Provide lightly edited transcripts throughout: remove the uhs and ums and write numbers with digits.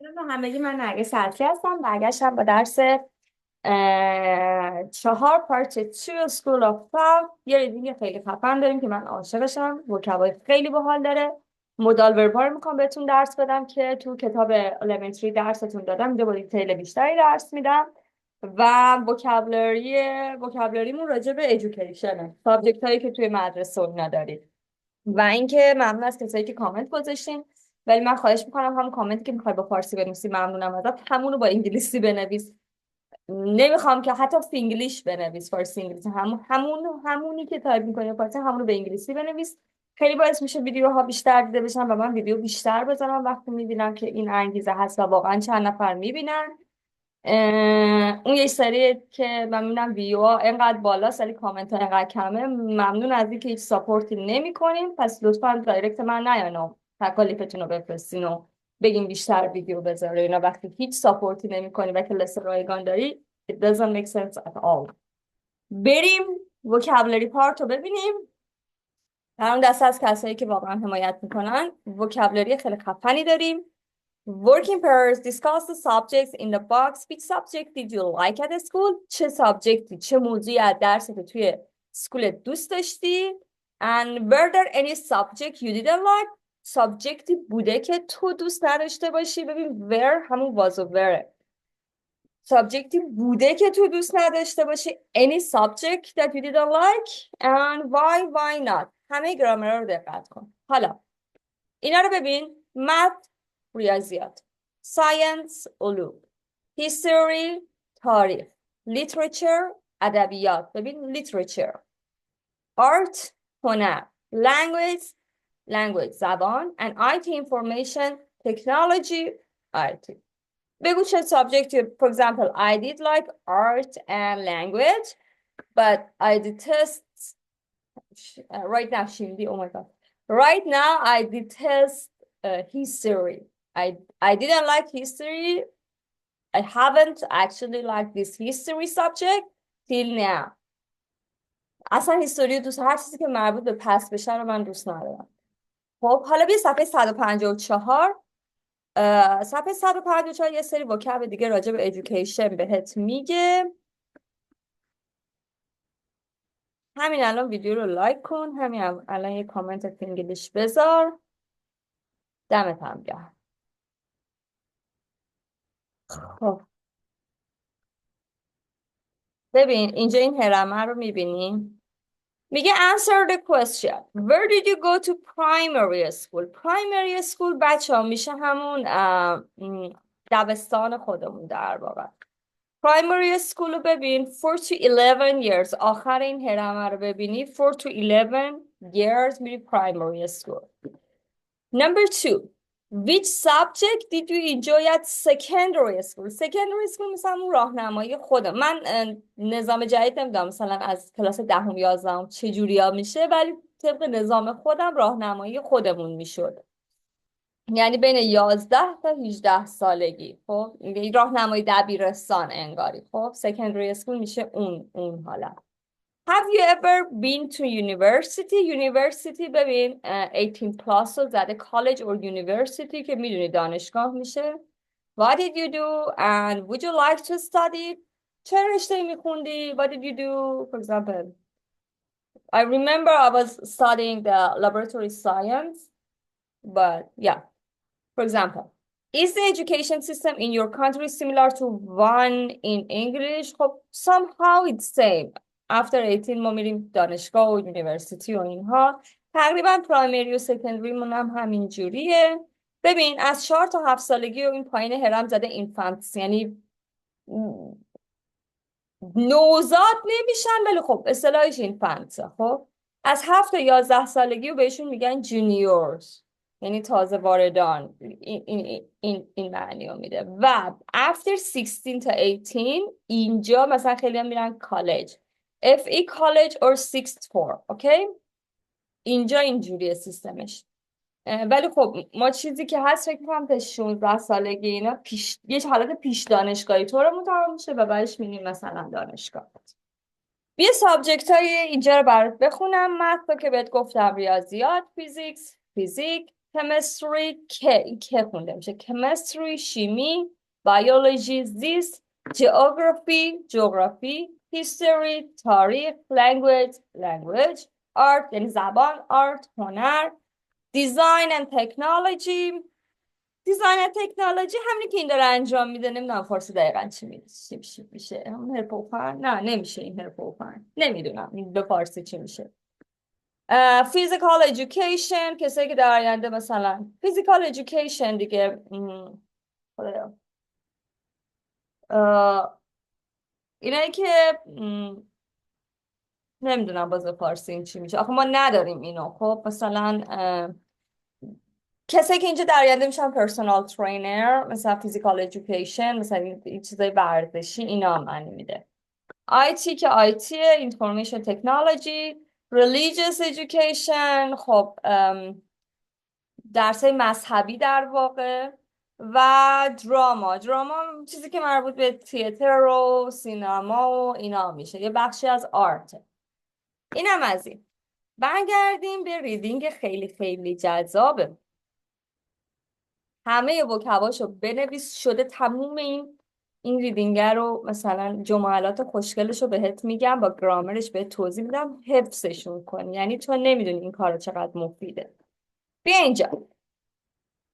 سلام همگی، من نرگس اصلی هستم. برگشتم با درس 4 پارت 2 سکول آف تاپ. یه ریدینگ خیلی خفن داریم که من عاشقشم. وکبای خیلی باحال داره. مدال وربا رو میخوام بهتون درس بدم که تو کتاب المنتری درستون دادم. اینجا با دیتیل بیشتری درس میدم و وکابلریمون راجع به ایژوکیشنه، سابجکت هایی که توی مدرسه اینا دارید. و اینکه ممنون از کسایی که کامنت گذاشتین، ولی من خواهش میکنم همون کامنتی که میخوای با فارسی بنویسی ممنونم ازت، همونو با انگلیسی بنویس. نمیخوام که حتی فینگلیش بنویس، فارسی انگلیسی، همونی که تایپ میکنی فارسی همونو به انگلیسی بنویس. خیلی باعث میشه ویدیوها بیشتر دیده بشن و من ویدیو بیشتر بزنم وقتی میبینم که این انگیزه هست و واقعا چند نفر میبینن. اون یه سری که من میبینم ویوها اینقدر بالا سری کامنت ها اینقدر کمه، ممنون از اینکه هیچ ساپورتی نمیکنین. پس لطفا دایرکت من نیاین و تکالیفتون رو بفرستین و بگین بیشتر ویدیو بذاره اینا وقتی هیچ ساپورتی نمیکنی و کلاس رایگان داری. it doesn't make sense at all. بریم وکابلری پارت رو ببینیم. در اون دسته از کسایی که واقعا حمایت میکنن وکابلری خیلی خفنی داریم. Working pairs, discuss the subjects in the box. Which subject did you like at the school? چه سابجکتی، چه موضوعی از درسی که توی سکول دوست داشتی؟ And were there any subject you didn't like? سابجکتی بوده که تو دوست نداشته باشی. ببین were همون was و were. سابجکتی بوده که تو دوست نداشته باشی. Any subject that you didn't like? And why not? همه گرامر رو دقت کن. حالا اینا رو ببین. math ریاضیات، ساینس علوم، هیستوری تاریخ، لیترچر ادبیات، ببین لیترچر، آرت هنر، لنگویج زبان، and IT information technology IT. بگو چه سابجکتی. for example I did like art and language but I detest right now Shindi, oh my god, right now I detest history. I didn't like history. I haven't actually liked this history subject till now. اصلا هیستوری دوست، هر چیزی که مربوط به پس بشه رو من دوست ندارم. خب حالا بیا صفحه 154. صفحه 154 یه سری وکب دیگه راجع به education بهت میگه. همین الان ویدیو رو لایک کن، همین الان یه کامنت انگلیش بذار. دمت هم گرم. خب ببین اینجا این هرمه رو میبینی، میگه answer the question where did you go to primary school. primary school بچه ها میشه همون دبستان خودمون در واقع. primary school رو ببین 4 to 11 years، آخر این هرمه رو ببینی 4 to 11 years میری primary school. number 2 which subject did you enjoy at secondary school. secondary school مثلا اون راهنمایی خودم. من نظام جدید نمیدونم مثلا از کلاس 10 11 چجوریا میشه، ولی طبق نظام خودم راهنمایی خودمون میشد، یعنی بین 11 تا 18 سالگی. خب این راهنمایی دبیرستان انگاری. خب secondary school میشه اون حالت. Have you ever been to university? University ببین 18 plus رو زده. college or university که میدونی دانشگاه میشه. What did you do and would you like to study? چه رشته میخوندی؟ What did you do? For example, I remember I was studying the laboratory science, but yeah. For example, is the education system in your country similar to one in English? خب somehow it's same. After 18 ما میریم دانشگاه و یونیورسیتی و اینها. تقریبا پرایمری و سکندری مون هم همین جوریه. ببین از 4 تا 7 سالگی و این پایین هرم زده اینفانتس، یعنی نوزاد نمیشن ولی خب اصطلاحش اینفانتس. خب از 7 تا 11 سالگی و بهشون میگن جونیورز، یعنی تازه واردان. این معنی رو میده. و after 16 تا 18 اینجا مثلا خیلی هم میرن کالج، FE کالج or sixth form. اوکی اینجا اینجوریه سیستمش. ولی خب ما چیزی که هست فکر می‌کنم تا 16 سالگی اینا یه حالت پیش دانشگاهی طورمون تمام میشه و بعدش میریم مثلا دانشگاه. بیا سابجکت های اینجا رو برات بخونم. متن رو که بهت گفتم ریاضیات، فیزیک، chemistry که خونده میشه chemistry شیمی biology زیست geography history تاریخ language art یعنی زبان art هنر design and technology همینی که این داره انجام میده نمیدونم فارسی دقیقا چی میشه همون حرفه و فن نه نمیشه این حرفه و فن نمیدونم این به فارسی چی میشه physical education کسایی که در آینده مثلا physical education دیگه خدایا اینایی که نمیدونم باز به فارسی این چی میشه آخه ما نداریم اینو خب مثلا کسایی که اینجا در آینده میشن پرسونال ترینر مثلا فیزیکال ادویکیشن مثلا این چیزای ورزشی اینا هم معنی میده آیتی که آیتی اینفورمیشن تکنولوژی ریلیجیوس ادویکیشن خب درسای مذهبی در واقع و دراما چیزی که مربوط به تئاتر و سینما و اینا میشه یه بخشی از آرت اینم از این برگردیم به ریدینگ خیلی خیلی جذابه همه وکباشو بنویس شده تموم این ریدینگ رو مثلا جملات خوشگلش رو بهت میگم با گرامرش بهت توضیح میدم حفظشون کن یعنی تو نمیدونی این کارا چقدر مفیده بیا اینجا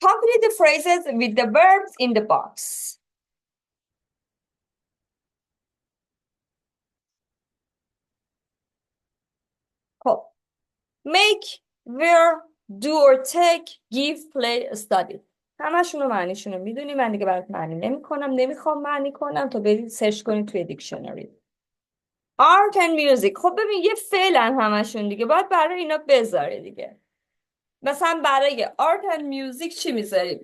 complete the phrases with the verbs in the box خب make where do or take give play study همشونو معنیشونو میدونی من دیگه برات معنی نمیخوام معنی کنم تا برید سرچ کنید توی دیکشنری art and music خب ببین یه فعلن همشون دیگه باید برای اینا بذاری دیگه مثلا برای art and music چی میذاری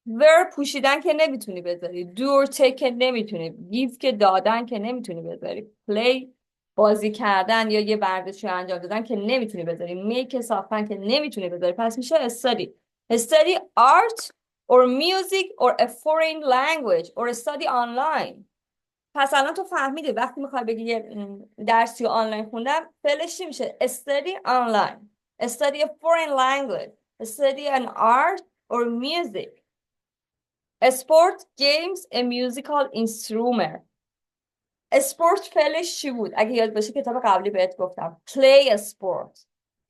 verb پوشیدن که نمیتونی بذاری do or take که نمیتونی give که دادن که نمیتونی بذاری play بازی کردن یا یه ورزشی انجام دادن که نمیتونی بذاری make ساختن که نمیتونی بذاری پس میشه study art or music or a foreign language or study online پس الان تو فهمیدی وقتی میخوای بگی یه درسی آنلاین خوندم فعلش چی میشه study online study a foreign language study an art or music a sport games a musical instrument sport فعلش چی بود اگه یاد باشه کتاب قبلی بهت گفتم play a sport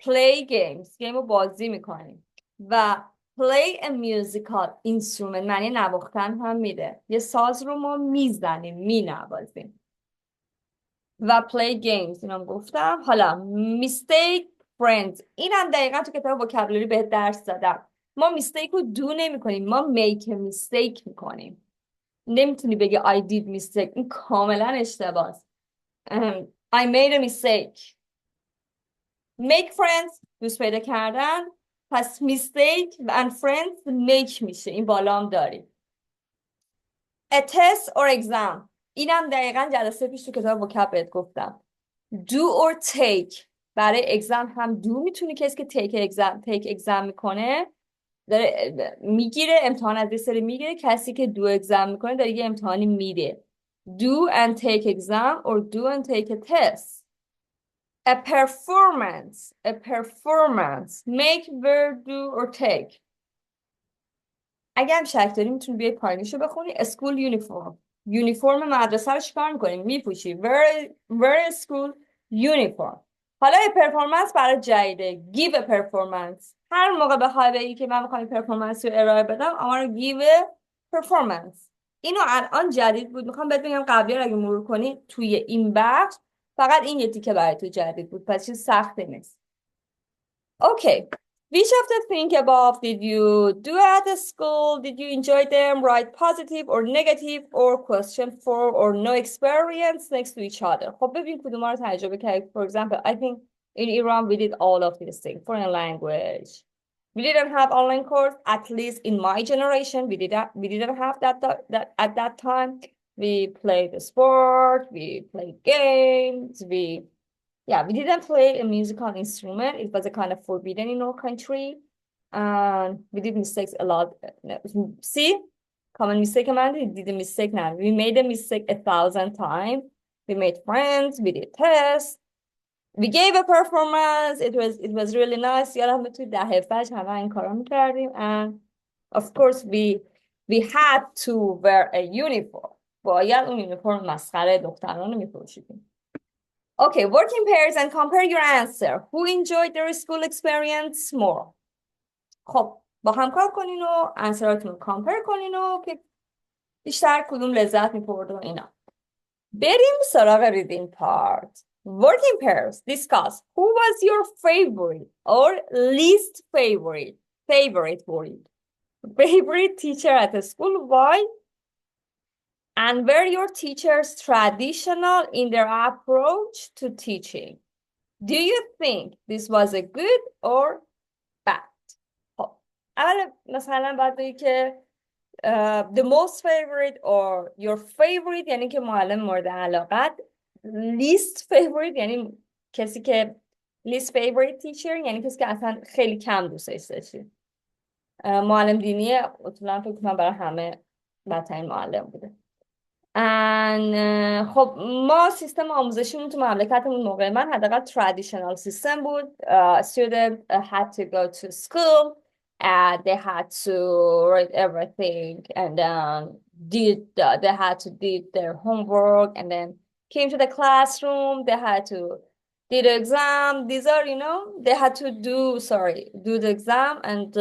play games گیم رو بازی میکنیم و play a musical instrument معنی نواختن هم میده یه ساز رو ما میزنیم مینوازیم و play games اینم گفتم حالا mistake friends اینم دقیقا تو کتاب وکابلری بهت درس دادم ما mistake رو do نمی کنیم ما make a mistake میکنیم نمیتونی بگی I did mistake این کاملا اشتباهه I made a mistake make friends دوست پیدا کردن پس mistake and friends make میشه این بالا هم داریم a test or exam اینم دقیقا جلسه پیش تو کتاب وکب بهت گفتم do or take برای exam هم do میتونی کسی که take exam میکنه داره میگیره امتحان از یه سری میگیره کسی که do exam میکنه داره یه امتحانی میده do and take exam or do and take a test a performance make where do or take اگه هم شک داری میتونی بیای پایینشو بخونی school uniform یونیفرم مدرسه رو چیکار میکنی میپوشی wear school uniform حالا پرفورمنس برای جدیده give a performance هر موقع بخوای بگی که من میخوام پرفورمنس رو ارائه بدم اما رو give a performance اینو الان جدید بود میخوام بهت بگم قبلی رو اگه مرور کنی توی این بخش فقط این یه تیکه برای تو جدید بود پس چیز سختی نیست اوکی Which of the things above did you do at the school? Did you enjoy them? Write positive or negative or question for or no experience next to each other. خب ببین کدوم رو تجربه کردی. For example, I think in Iran we did all of these things. Foreign language. We didn't have online course. At least in my generation, we didn't have that at that time. We played the sport. We played games. We didn't play a musical instrument. It was a kind of forbidden in our country. And we did mistakes a lot. See? Common mistake man did a mistake now. We made a mistake 1,000 times. We made friends. We did tests. we gave a performance. It was really nice. یادم توی دهه فجر همه این کارا میکردیم. And of course we had to wear a uniform. باید اون یونیفرم مسخره دختران میپوشیدیم. Okay, work in pairs and compare your answer. Who enjoyed their school experience more? خب با هم کار کنین و انسراتون رو کامپیر کنین و که بیشتر کدوم لذت می‌برد و اینا. بریم سراغ reading part. Work in pairs. Discuss who was your favorite or least favorite teacher at the school. Why? And were your teachers traditional in their approach to teaching? Do you think this was a good or bad? خب اول مثلا باید بگی که the most favorite or your favorite یعنی که معلم مورد علاقت. least favorite یعنی کسی که least favorite teacher یعنی کسی که اصلا خیلی کم دوستش داشتی. معلم دینی اصولا فکر کنم برای همه بدترین معلم بوده. خب ما سیستم آموزشیمون تو مملکتمون موقع من حداقل traditional system بود. Student had to go to school and they had to read everything and then they had to do their homework and then came to the classroom. They had to do the exam. These are, they had to do the exam and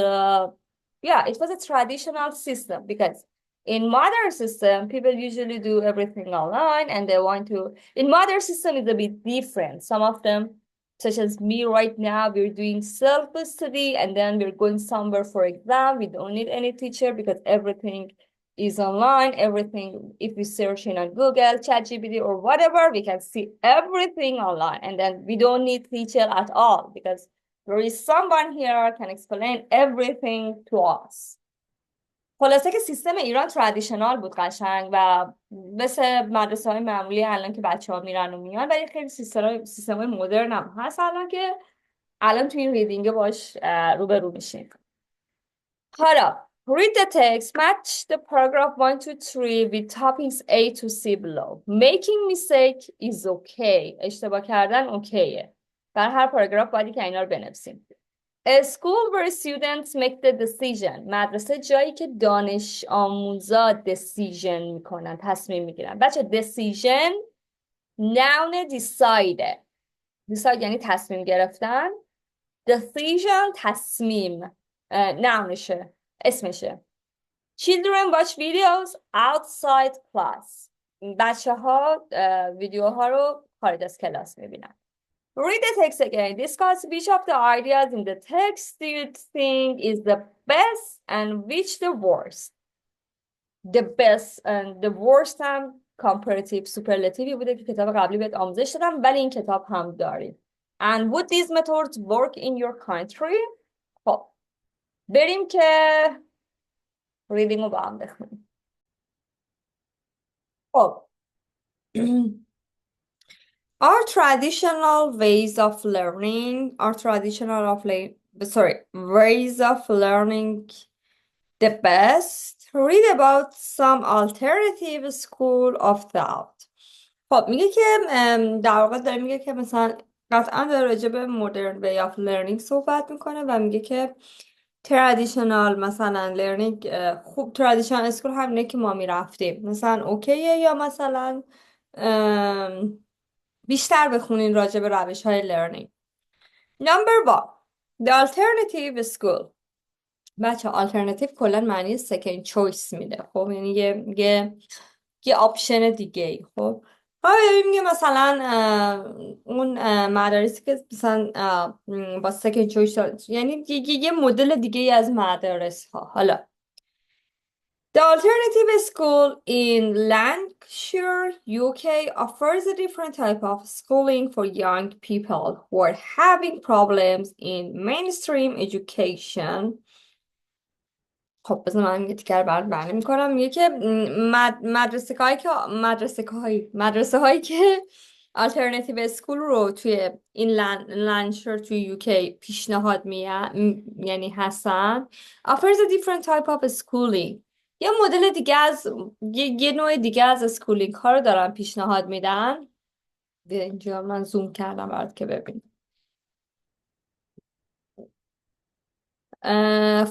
yeah, it was a traditional system because in modern system, people usually do everything online and they want to, in modern system is a bit different. Some of them, such as me right now, we're doing self-study and then we're going somewhere for exam. We don't need any teacher because everything is online. Everything, if we search on Google, ChatGPT or whatever, we can see everything online. And then we don't need teacher at all because there is someone here can explain everything to us. خلاصه که سیستم ایران ترادیشنال بود قشنگ و مثل مدرسه های معمولی الان که بچه ها میرن و میان ولی خیلی سیستم های مدرن هم هست الان که الان توی این ریدینگ باش روبرو میشیم. حالا read the text, match the paragraph 1 to 3 with topics A to C below. Making mistake is okay. اشتباه کردن اوکیه. در هر پاراگراف باید که اینا رو بنویسیم. A school where students make the decision. مدرسه جایی که دانش آموزا decision میکنن، تصمیم میگیرن. بچه decision noun decide. decide یعنی تصمیم گرفتن. decision تصمیم nounشه، اسمشه. Children watch videos outside class. بچه ها ویدیوها رو خارج از کلاس میبینن. Read the text again. Discuss which of the ideas in the text do you think is the best and which the worst. The best and the worst هم comparative superlative بوده که کتاب قبلی بهت آموزش دادم ولی این کتاب هم داریم. And would these methods work in your country? خب بریم که reading رو با هم بخونیم. خب Our traditional ways of learning, ways of learning the best. Read about some alternative school of thought. خب میگه که در واقع داره میگه که مثلا قطعا داره راجع به modern way of learning صحبت میکنه و میگه که traditional مثلا learning خوب traditional school همینه که ما میرفتیم مثلا اوکیه یا مثلا بیشتر بخونین راجع به روش های learning. Number 1 The alternative school. بچه alternative کلا معنی second choice میده. خب یعنی یه آپشن دیگه ای. خب میگه مثلا اون مدارسی که مثلا با second choice یعنی یه مدل دیگه ای از مدارس ها. حالا The alternative school in Lancashire, UK offers a different type of schooling for young people who are having problems in mainstream education. خب بذار من یه تیکر برات بیان میکنم. میگه که مدرسه هایی که alternative school رو توی این لانشر توی یوکی پیشنهاد یعنی هستن offers a different type of schooling. یه مدل دیگه از یه نوع دیگه از اسکولینگ ها رو دارن پیشنهاد میدن اینجا من زوم کردم برات که ببینید.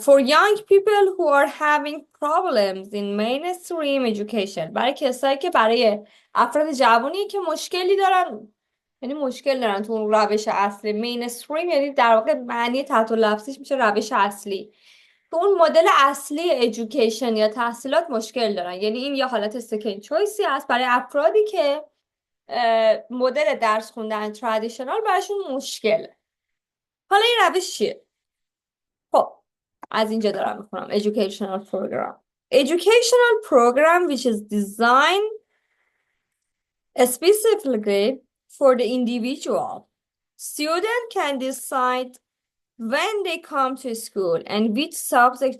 For young people who are having problems in mainstream education، برای کسایی که برای افراد جوانی که مشکلی دارن، یعنی مشکل دارن تو اون روش اصلی. مینستریم یعنی در واقع معنی تحت لفظیش میشه روش اصلی. تو اون مدل اصلی ایژوکیشن یا تحصیلات مشکل دارن، یعنی این یه حالت سکند چویسی هست برای افرادی که مدل درس خوندن ترادیشنال براشون مشکله. حالا این روش چیه؟ خب از اینجا دارم میخونم. educational program. Educational program which is designed specifically for the individual. Student can decide when they come to school and which subject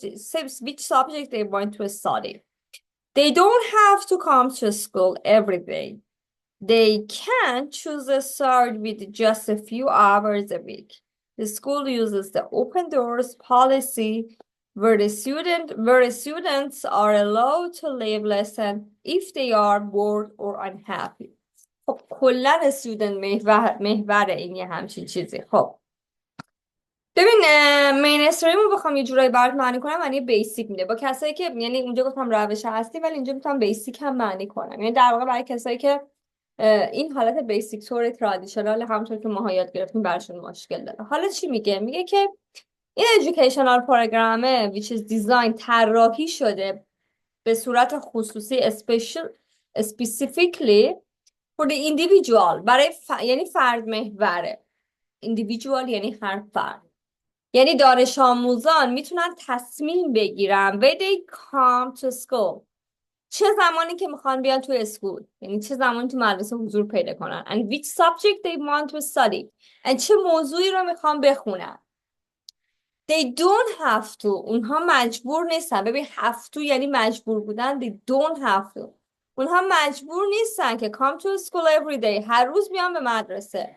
they want to study. They don't have to come to school every day. They can choose to start with just a few hours a week. The school uses the open doors policy where the students are allowed to leave lesson if they are bored or unhappy. خب کلا استودنت محور این یه همچین چیزی. خب ببین مینستریم رو بخوام یه جورایی برات معنی کنم، معنی بیسیک میده با کسایی که، یعنی اونجا گفتم روش هستی ولی اینجا میتونم بیسیک هم معنی کنم، یعنی در واقع برای کسایی که این حالت بیسیک طور ترادیشنال همونطور که ماها یاد گرفتیم براشون مشکل داره. حالا چی میگه؟ میگه که این educational پروگرامه which is design طراحی شده به صورت خصوصی specifically for the individual، برای یعنی فرد محوره. individual یعنی هر فرد، یعنی دانش آموزان میتونن تصمیم بگیرن when they come to school، چه زمانی که میخوان بیان تو اسکول، یعنی چه زمانی تو مدرسه حضور پیدا کنن، and which subject they want to study، and چه موضوعی رو میخوان بخونن. They don't have to، اونها مجبور نیستن. ببین have to یعنی مجبور بودن. They don't have to، اونها مجبور نیستن که come to school every day، هر روز بیان به مدرسه.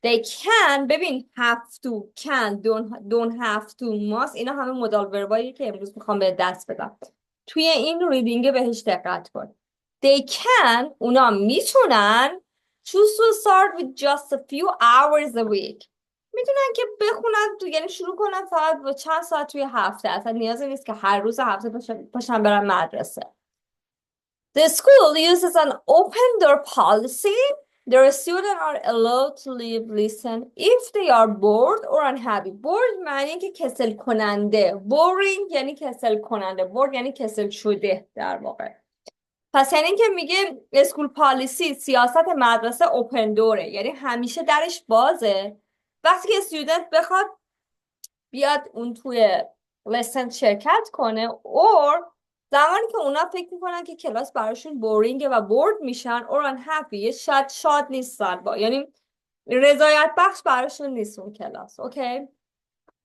They can، ببین have to، can، don't have to، must، اینا همه مدال وربایی که امروز میخوام به دست بدم. توی این ریدینگ بهش دقت کن. They can، اونا میتونن choose to start with just a few hours a week، میتونن که بخونن تو، یعنی شروع کنن فقط با چند ساعت توی هفته، اصلا نیازی نیست که هر روز هفته پاشن برن مدرسه. The school uses an open door policy. Their students are allowed to leave lesson if they are bored or unhappy. Bored معنی که کسل کننده. Boring یعنی کسل کننده. Bored یعنی کسل شده در واقع. پس یعنی که میگه اسکول پالیسی، سیاست مدرسه اوپن دوره، یعنی همیشه درش بازه. وقتی که استودنت بخواد بیاد اون توی لسن شرکت کنه، اور زمانی که اونا فکر میکنن که کلاس براشون بورینگه و بورد میشن or unhappy، شاد نیستن، با یعنی رضایت بخش براشون نیست اون کلاس. اوکی،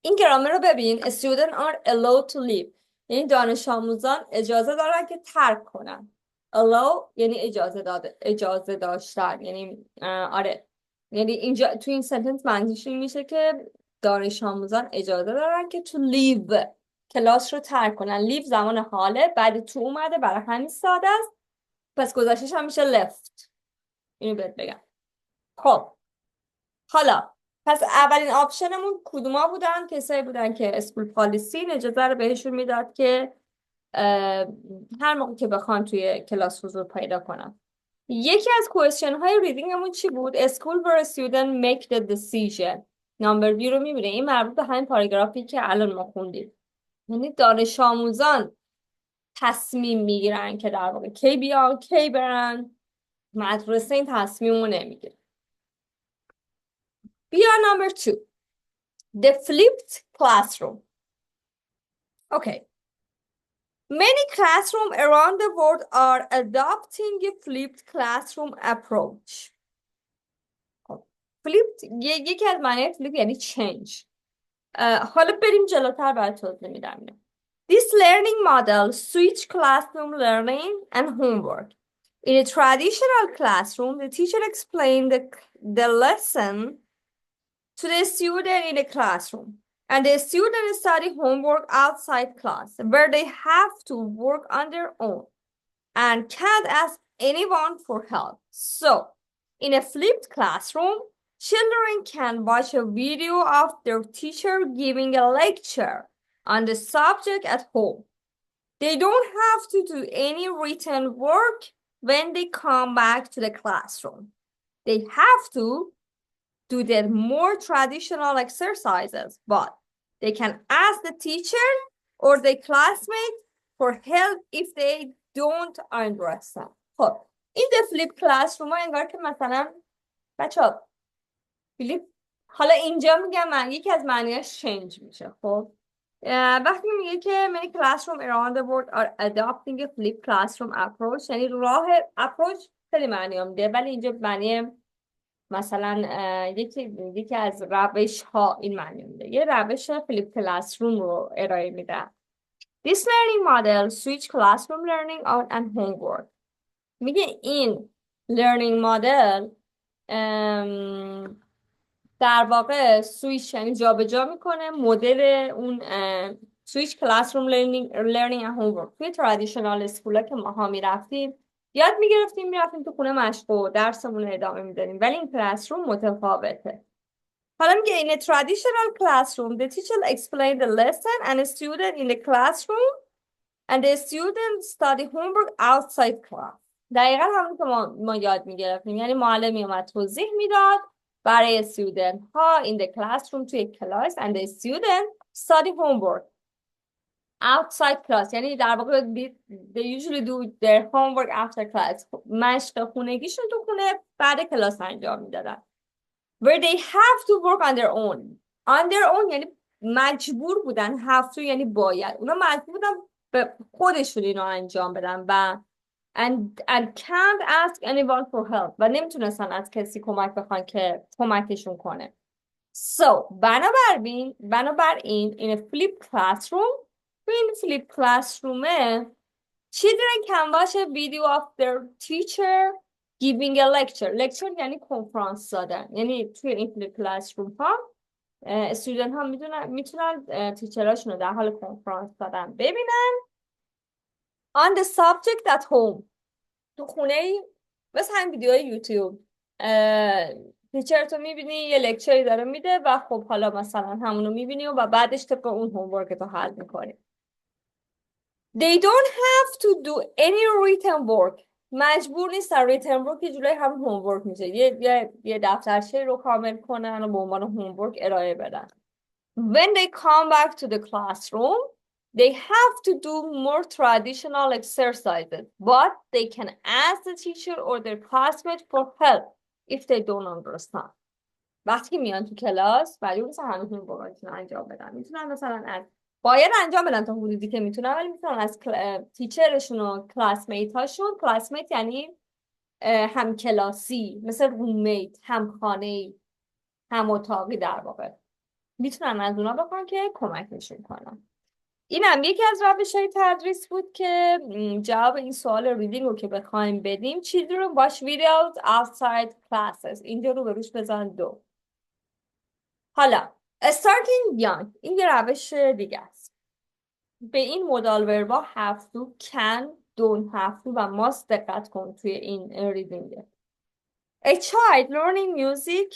این گرامر رو ببین. students are allowed to leave یعنی دانش آموزان اجازه دارن که ترک کنن. allow یعنی اجازه داشتن، یعنی آره، یعنی اینجا تو این سنتنس معنیش این میشه که دانش آموزان اجازه دارن که to leave، کلاس رو ترک کنن. leave زمان حاله، بعد تو اومده، برای همین ساده است، پس گذاشتش هم میشه left. اینو بهت بگم. خب حالا پس اولین آپشنمون کدوما بودن؟ کسایی بودن که اسکول پالیسی اجازه رو بهشون میداد که هر موقع که بخوان توی کلاس حضور پیدا کنن. یکی از کوئسچن های ریدینگمون چی بود؟ School where student make the decision. نمبر بی رو میبینه. این مربوط به همین پاراگرافی که الان ما خوندیم، یعنی دانش آموزان تصمیم میگیرن که در واقع کی بیان کی برن مدرسه، این تصمیم رو نمیگیره. بیا نمبر 2، the flipped classroom. Okay. Many classrooms around the world are adopting a flipped classroom approach. flipped یکی از معنی فلیپ یعنی change. حالا بریم جلوتر برای توضیح میدم. This learning model switch classroom learning and homework. In a traditional classroom, the teacher explained the lesson to the student in the classroom, and the students study homework outside class, where they have to work on their own and can't ask anyone for help. So, In a flipped classroom, children can watch a video of their teacher giving a lecture on the subject at home. They don't have to do any written work when they come back to the classroom. They have to do the more traditional exercises, but they can ask the teacher or the classmate for help if they don't understand. خب این the flip classroom ها انگار که مثلا بچه‌ها فلیپ، حالا اینجا میگم من یکی از معنیاش change میشه. خب وقتی میگه که many classroom around the world are adopting a flip classroom approach، یعنی راه approach خیلی معنی میده، ولی اینجا معنی مثلا یکی از روش ها این معنی میده، یه روش فلیپ کلاسروم رو ارائه میده. This learning model switch classroom learning on and homework. میگه این learning model در واقع سویچ یعنی جابجا میکنه مدل اون سویچ کلاسروم learning and homework. توی ترادیشنال اسکولا که ماها میرفتیم یاد میگرفتیم میرفتیم تو خونه مشق و درسمون ادامه میدادیم، ولی این کلاسروم متفاوته. حالا میگه in a traditional classroom the teacher explained the lesson and a student in the classroom and the student study homework outside class. دقیقا همون که ما یاد میگرفتیم، یعنی معلم میومد توضیح میداد برای student ها in the classroom توی کلاس and the student study homework outside class، یعنی در واقع they usually do their homework after class، مشق خونگیشون تو خونه بعد کلاس انجام میدادن. where they have to work on their own یعنی مجبور بودن، have to یعنی باید، اونا مجبور بودن به خودشون اینو انجام بدن و and can't ask anyone for help و نمیتونستن از کسی کمک بخوان که کمکشون کنه. So بنابراین in a flip classroom، in flip classroom children can watch a video of their teacher giving a lecture یعنی کنفرانس دادن، یعنی توی این flip classroom ها استودنت ها میتونن تیچراشون رو در حال کنفرانس دادن ببینن on the subject at home، تو خونه ای مثل همین ویدیوهای یوتیوب تیچر تو میبینی یه لکچری داره میده و خب حالا مثلا همونو میبینی و بعدش طبق اون هومورک تو حل میکنی. They don't have to do any written work، مجبور نیستن written work که جلوی همون هومورک میشه، یه دفترچه رو کامل کنن و به عنوان هومورک ارائه بدن. When they come back to the classroom they have to do more traditional exercises, but they can ask the teacher or their classmate for help if they don't understand. وقتی میان تو کلاس ولی مثلا همون باید انجام بدن، میتونن مثلا باید انجام بدن تا حدودی که میتونن، ولی میتونن از تیچرشون و کلاسمیت هاشون، کلاسمیت یعنی هم کلاسی، مثل روممیت، هم خانه‌ای، هم اتاقی، در واقع میتونن از اونا بخوان که کمکشون کنن. این هم یکی از روش‌های تدریس بود که جواب این سوال ریدینگ رو که بخوایم بدیم children watch videos outside classes، اینجا رو به روش بزن 2. حالا starting young این یه روش دیگه است. به این مودال وربا have to، can، don't have to و must دقت کن توی این ریدینگ. A child learning music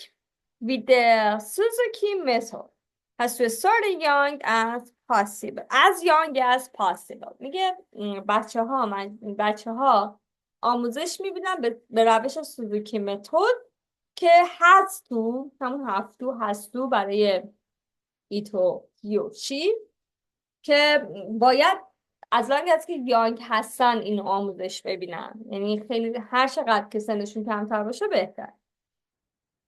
with the Suzuki method has to start young as young as possible. میگه بچه ها آموزش میبینن به روش سوزوکی متد که has to، همون has to برای ایتو هیوشی، که باید از لانگ از که یانگ هستن این آموزش ببینن، یعنی خیلی هر چقدر که سنشون کمتر باشه بهتر.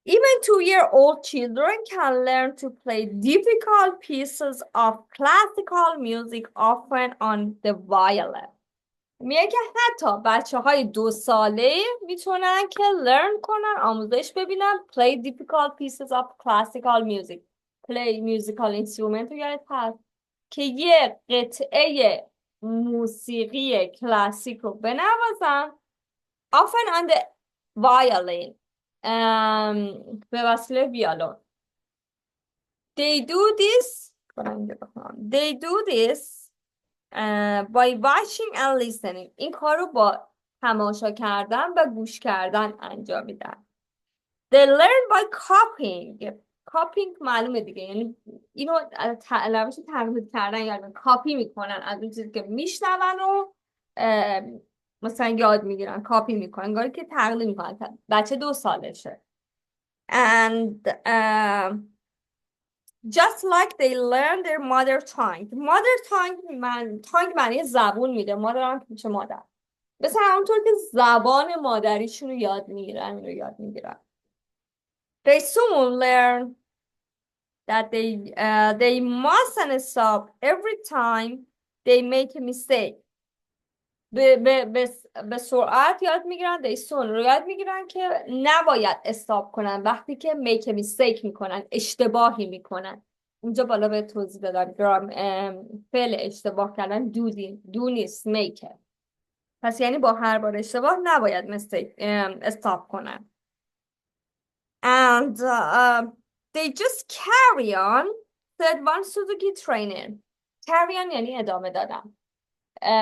Even 2-year-old children can learn to play difficult pieces of classical music often on the violin. میگه که حتی بچه‌های 2 ساله میتونن که learn کنن، آموزش ببینن play difficult pieces of classical music. play musical instrument رو یادت هست که یه قطعه موسیقی کلاسیک رو بنوازن often on the violin، به وسیله ویولون. They do this by watching and listening. این کار رو با تماشا کردن و گوش کردن انجام میدن. They learn by copying. copying معلومه دیگه، یعنی اینو روش تقلید کردن، یعنی کاپی میکنن از اون چیزی که میشنون و مثلا یاد میگیرن، کاپی میکنن، انگار که تقلید میکنن. بچه 2 سالشه. And just like they learn their mother tongue. mother tongue tongue معنی زبون میده. mother tongue میشه مادر. مثل همونطور که زبان مادریشون رو یاد میگیرن. They soon learn that they mustn't stop every time they make a mistake. به سرعت یاد میگیرن. They soon رو یاد میگیرن که نباید استاپ کنن وقتی که make a mistake میکنن، اشتباهی میکنن. اینجا بالا به توضیح دادم فعل اشتباه کردن do نیست make. پس یعنی با هر بار اشتباه نباید استاپ کنن. And they just carry on, said one Suzuki trainer. carry on یعنی ادامه دادن.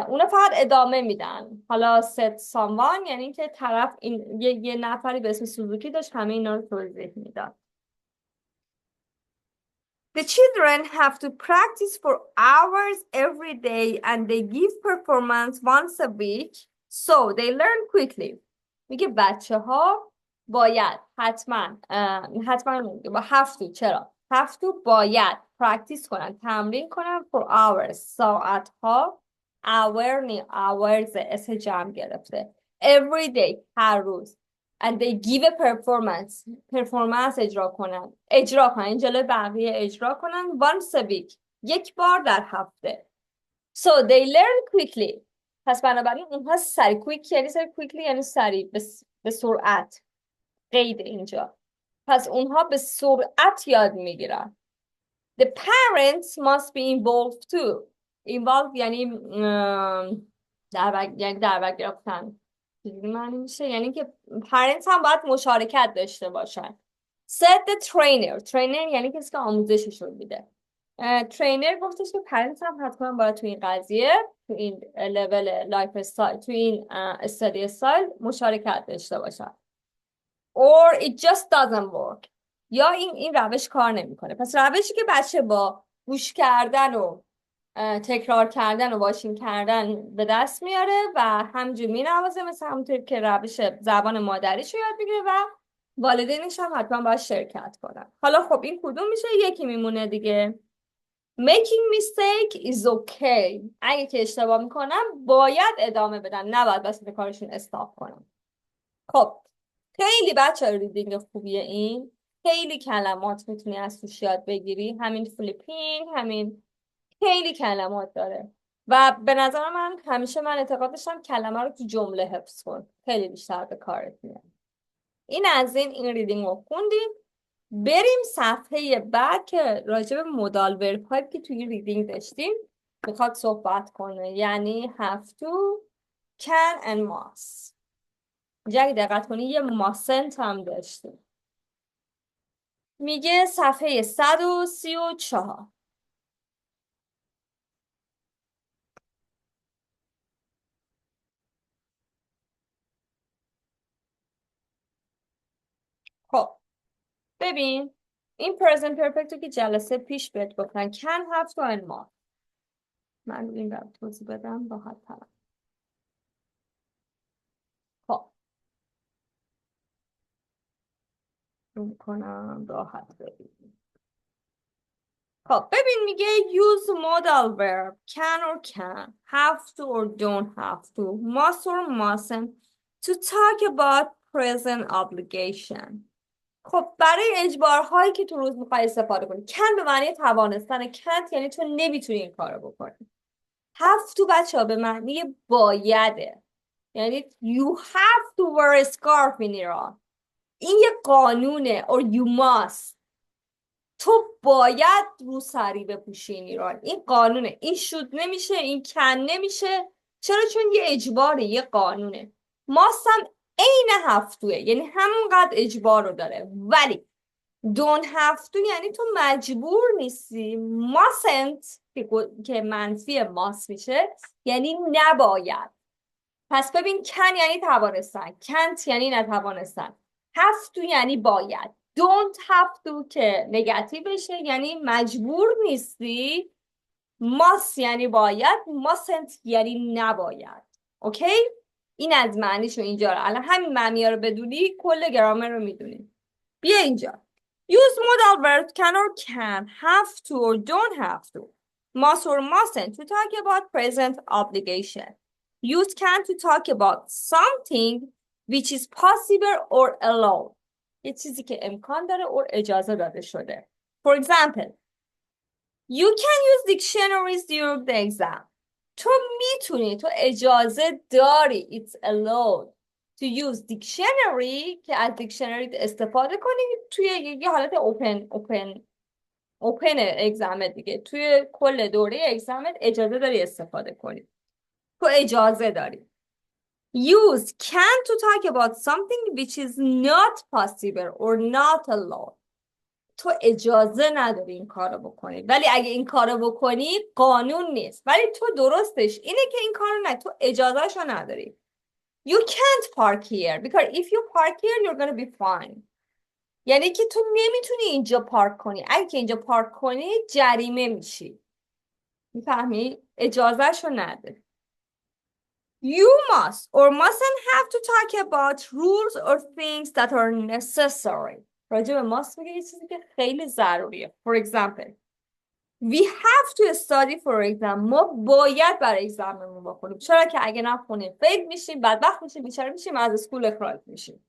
اونا فقط ادامه میدن. حالا said someone یعنی که طرف یه نفری به اسم سوزوکی داشت همه اینا رو توضیح میداد. The children have to practice for hours every day and they give performance once a week so they learn quickly. میگه بچه ها باید حتما با چرا؟ باید practice کنن، تمرین کنن for hours، ساعت ها، hours اس جمع گرفته، every day هر روز، and they give a performance اجرا کنن این جلوی بقیه اجرا کنن once a week یک بار در هفته. so they learn quickly. پس بنابراین اونها سریع quickly یعنی سریع، به سرعت، قید اینجا. پس اونها به سرعت یاد میگیرن. The parents must be involved too. involved یعنی در بر گرفتن. معنی میشه یعنی که parents هم باید مشارکت داشته باشن. said the trainer یعنی کسی که آموزشش رو میده. ترینر گفتش که parents هم حتما باید تو این قضیه، تو این level life استایل، تو این study استایل مشارکت داشته باشن. or it just doesn't work. یا این روش کار نمیکنه. پس روشی که بچه با گوش کردن و تکرار کردن و واشین کردن به دست میاره و همینجوری مینوازه، مثل همونطور که روش زبان مادریش رو یاد میگیره و والدینش هم حتما باید شرکت کنن. حالا خب این کدوم میشه؟ یکی میمونه دیگه. making mistake is okay. اگه که اشتباه میکنن باید ادامه بدن، نباید بس به کارشون استاپ کنن. خب خیلی بچه ریدینگ خوبیه این. خیلی کلمات میتونی از توش یاد بگیری. همین فلیپینگ، همین خیلی کلمات داره و به نظر من همیشه اعتقاد داشتم کلمه رو تو جمله حفظ کن، خیلی بیشتر به کارت میاد. این از این ریدینگ رو خوندیم. بریم صفحه بعد که راجع به مودال ورب هایی که توی ریدینگ داشتیم میخواد صحبت کنه، یعنی have to، can and must. اینجا اگه دقت کنی یه mustn't هم داشتیم. میگه صفحه 134. خب ببین این present perfect رو که جلسه پیش بهت گفتن can have to and must. من این رو توضیح بدم راحت تر. خب روم کنم راحت ببین. خب ببین میگه use modal verb can or can, have to or don't have to, must or mustn't to talk about present obligation. خب برای اجبارهایی که تو روز میخوای استفاده کنی، can به معنی توانستن، can't یعنی تو نمیتونی این کارو بکنی. have to بچه ها به معنی بایده، یعنی you have to wear a scarf in Iran. این یه قانونه. or you must، تو باید روسری بپوشی این ایران. این قانونه. این should نمیشه، این can نمیشه. چرا؟ چون یه اجباره، یه قانونه. must هم عین have toه، یعنی همونقدر اجبار رو داره. ولی don't have to یعنی تو مجبور نیستی. mustn't که منفی must میشه یعنی نباید. پس ببین can یعنی توانستن، can't یعنی نتوانستن. have to یعنی باید. don't have to که نگاتیو بشه یعنی مجبور نیستی. must یعنی باید. mustn't یعنی نباید. اوکی؟ این از معنیشو اینجا رو. الان همین معنی رو بدونی کل گرامر رو میدونی. بیا اینجا. use modal verbs can or can, have to or don't have to, must or mustn't to talk about present obligation. Use can to talk about something which is possible or allowed. یه چیزی که امکان داره or اجازه داده شده. For example, you can use dictionaries during the exam. تو میتونی، تو اجازه داری. It's allowed to use dictionary که از دیکشنری استفاده کنی توی یه حالت اوپن اگزمت دیگه. توی کل دوره اگزمت اجازه داری استفاده کنی. تو اجازه داری. Use can to talk about something which is not possible or not allowed. تو اجازه نداری این کارو بکنی، ولی اگه این کارو بکنی قانون نیست، ولی تو درستش اینه که این کارو نه، تو اجازهشو نداری. You can't park here because if you park here you're gonna be fine. یعنی که تو نمیتونی اینجا پارک کنی، اگه که اینجا پارک کنی جریمه میشی. میفهمی؟ اجازهشو نداری. You must or mustn't have to talk about rules or things that are necessary. راجع به must میگه یه چیزی که خیلی ضروریه. For example, we have to study for exam. ما باید برای اگزممون بخونیم. چرا که اگه نخونیم فیل میشیم، بدبخت میشیم، بیچاره میشیم، از اسکول اخراج میشیم.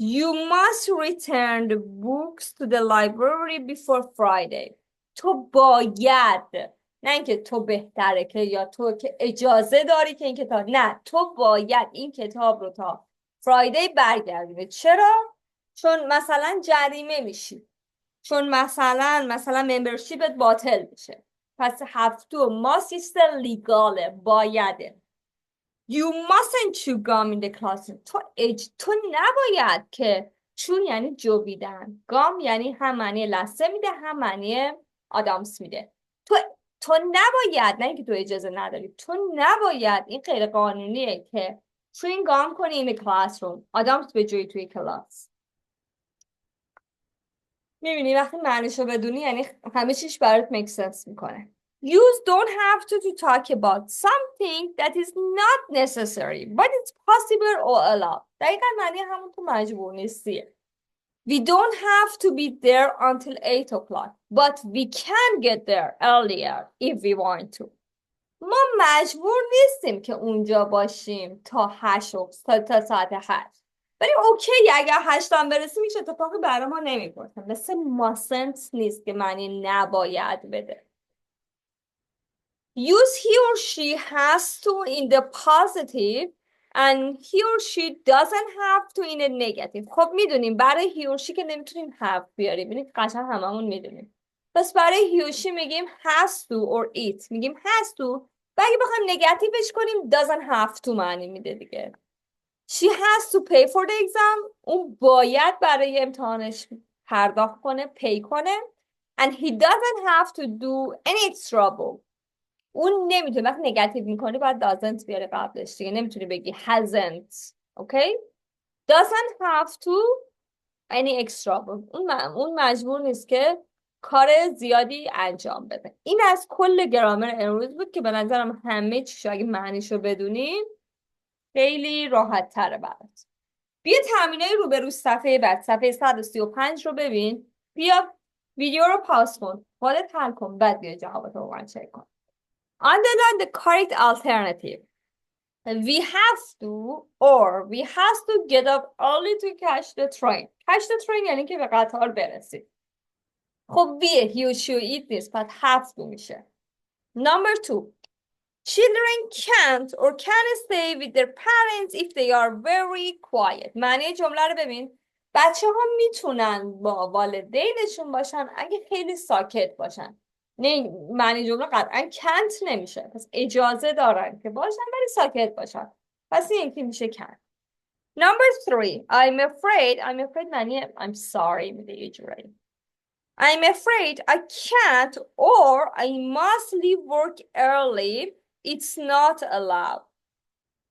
You must return the books to the library before Friday. تو باید، نه اینکه تو بهتره که یا تو که اجازه داری که این کتاب، نه، تو باید این کتاب رو تا فرایدی برگردونی. چرا؟ چون مثلا جریمه میشی، چون مثلا ممبرشیپت باطل میشه. پس have to must is لیگاله، بایده. You mustn't chew gum in the classroom. تو نباید که چون یعنی جویدن، گام یعنی هم معنی لثه میده هم معنی آدامس میده. تو نباید، نه اینکه تو اجازه نداری، تو نباید، این غیر قانونیه که چوین گام کنی in the classroom، آدامس به جوی توی کلاس. میبینی وقتی معنیشو بدونی یعنی همه چیش برات make sense میکنه. Use don't have to talk about something that is not necessary but it's possible or allowed. دقیقا معنی همون تو مجبور نیستیه. We don't have to be there until 8 o'clock but we can get there earlier if we want to. ما مجبور نیستیم که اونجا باشیم تا ساعت 8. ولی اوکی اگر 8 هم برسیم هیچ اتفاقی برای ما نمیفته. مثل mustn't نیست که معنی نباید بده. Use he or she has to in the positive and he or she doesn't have to in the negative. خب میدونیم برای he or she که نمیتونیم have بیاریم، ببینید قشنگ هممون میدونیم. پس برای he or she میگیم has to or it، میگیم has to. و اگه بخوایم نگاتیوش کنیم doesn't have to معنی میده دیگه. She has to pay for the exam. اون باید برای امتحانش پرداخت کنه، pay کنه. And he doesn't have to do any extra work. اون نمیتونه، وقتی نگاتیو میکنی باید doesn't بیاره قبلش دیگه، نمیتونی بگی hasn't. Okay? Doesn't have to any extra work. اون مجبور نیست که کار زیادی انجام بده. این از کل گرامر امروز بود که به نظرم همه چیشو اگه معنیشو بدونیم خیلی راحت تره برات. بیا تمرینای روبرو صفحه بعد، صفحه 135 رو ببین. بیا ویدیو رو پاس کن، خودت حل کن، بعد بیا جواباتو رو من چک کن. Underline the correct alternative. We have to or we have to get up early to catch the train. Catch the train یعنی که به قطار برسی. خب بیه he should eat this but have to میشه. Number 2. Children can't or can stay with their parents if they are very quiet. معنی جمله رو ببین. بچه ها میتونن با والدینشون باشن اگه خیلی ساکت باشن. نه معنی جمله قطعا can't نمیشه. پس اجازه دارن که باشن ولی ساکت باشن. پس این که میشه can. Number 3. I'm afraid معنی I'm sorry میده یه جوری. I'm afraid I can't or I must leave work early. It's not allowed.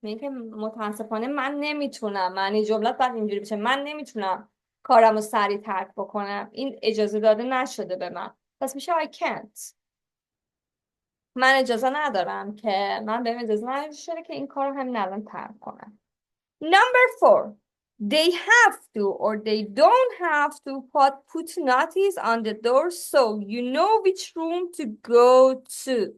میگه که متاسفانه من نمیتونم، معنی جملت بعد اینجوری بشه، من نمیتونم کارم رو سریع ترک بکنم، این اجازه داده نشده به من، پس میشه I can't. من اجازه ندارم که من بهم اجازه نداده که این کار رو همین الان ترک کنم. Number 4. They have to or they don't have to put notice on the door so you know which room to go to.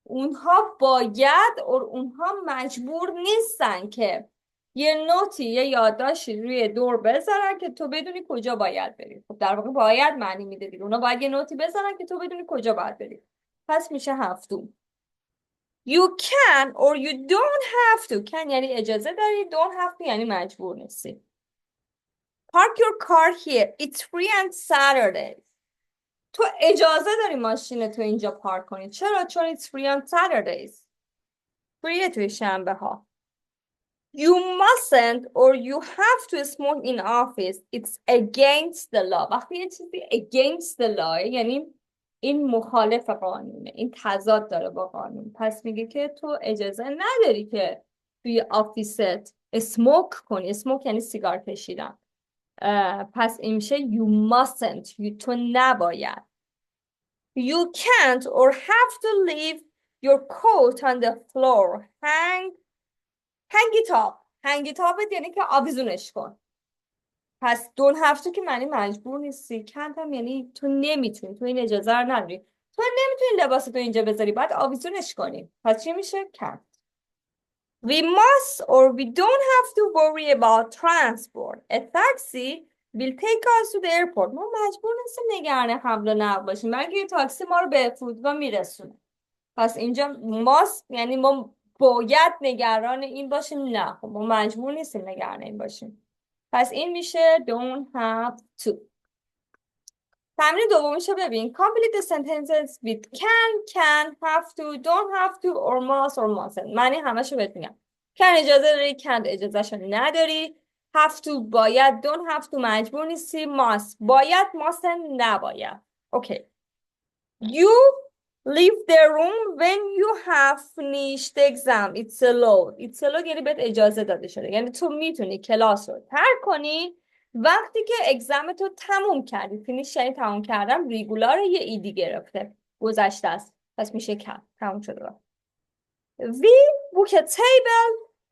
اونها باید اونها مجبور نیستن که یه نوتی یه یادداشتی روی دور بذارن که تو بدونی کجا باید بری. خب در واقع باید معنی میده دیگه، اونا باید یه نوتی بذارن که تو بدونی کجا باید بری. پس میشه هفتم. You can or you don't have to. can یعنی اجازه داری، don't have to یعنی مجبور نیستی. Park your car here. It's free on Saturdays. تو اجازه داری ماشین تو اینجا پارک کنی. چرا؟ چون it's free on Saturdays. فریه توی شنبه ها. You mustn't or you have to smoke in office. It's against the law. وقتی یه چیزی against the law یعنی این مخالف قانونه، این تضاد داره با قانون. پس میگه که تو اجازه نداری که توی آفیست اسموک کنی. اسموک یعنی سیگار کشیدن. پس این میشه you mustn't. تو نباید. You can't or have to leave your coat on the floor. hang it up. hang it up یعنی که آویزونش کن. پس don't have to که معنی مجبور نیستی. can't هم یعنی تو نمیتونی، تو این اجازه رو نداری. تو نمیتونی لباس تو اینجا بذاری، باید آویزونش کنی. پس چی میشه؟ can't. We must or we don't have to worry about transport. A taxi will take us to the airport. ما مجبور نیستیم نگران حمل و نقل باشیم، مگه یه تاکسی ما رو به فرودگاه میرسونه. پس اینجا must یعنی ما باید نگران این باشیم. نه، خب ما مجبور نیستیم نگران این باشیم. پس این میشه don't have to. تمرین دومیشو ببین. Complete the sentences with can, have to, don't have to, or mustn't. معنی همشو بهت میگم. can اجازه داری، can't اجازهشو نداری. have to باید، don't have to مجبور نیستی. must باید، mustn't نباید. Okay. You leave the room when you have finished the exam. It's allowed. It's allowed یعنی بهت اجازه داده شده. یعنی تو میتونی کلاس رو ترک کنی وقتی که اگزم تو تموم کردی. فینیش یعنی تموم کردم. ریگولار یه ایدی گرفته، گذشته است. پس میشه تموم شده. We book a table.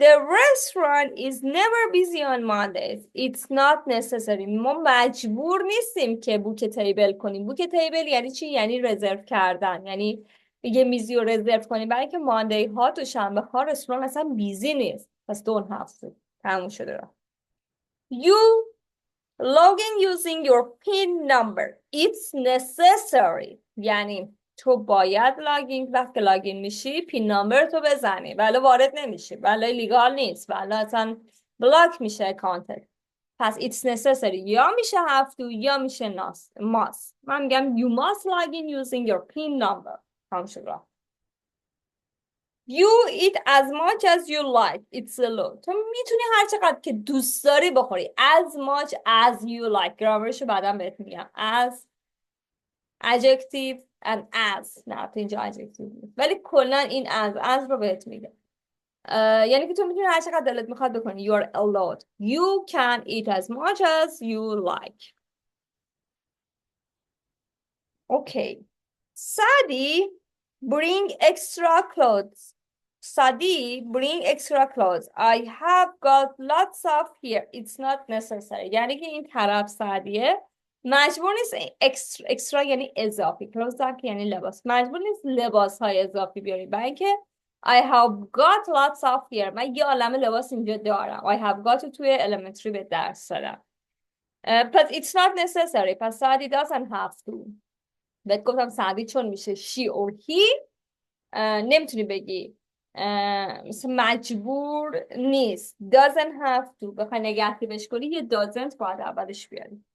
The restaurant is never busy on Mondays. It's not necessary. ما مجبور نیستیم که بوک تیبل کنیم. بوک تیبل یعنی چی؟ یعنی رزرو کردن. یعنی یه میزی رو رزرو کنیم، برای اینکه ماندی ها تو شنبه ها رستوران اصلا بیزی نیست. پس don't have to. تموم شده را. You log in using your PIN number. It's necessary. یعنی تو باید لاگین، وقتی لاگین میشی پین نامبر تو بزنی، ولی وارد نمیشی، ولی لیگال نیست، ولی اصلا بلاک میشه اکانتت. پس it's necessary یا میشه have to یا میشه must. من میگم you must log in using your PIN number. هم شد. You eat as much as you like. It's allowed. تو میتونی هر چقدر که دوست داری بخوری. As much as you like. گرامرشو بعدم بهت میگم. As adjective and as. نه تو اینجا adjective نیست، ولی کلا این as رو بهت میگم. یعنی که تو میتونی هر چقدر دلت میخواد بکنی. You are allowed. You can eat as much as you like. Okay. Sadie, bring extra clothes. Sadie, bring extra clothes. I have got lots of here. It's not necessary. یعنی که این طرف سعدیه مجبور نیست extra یعنی اضافی. clothes یعنی لباس. مجبور نیست لباس های اضافی بیاری. برای اینکه I have got lots of here. من یه عالمه لباس اینجا دارم. I have got توی elementary به درس دادم. But it's not necessary. پس سعدی doesn't have to. بهت گفتم سعدی چون میشه she or he نمیتونی بگی مثل مجبور نیست. doesn't have to. بخوای نگاتیوش کنی یه doesn't باید اولش بیاری.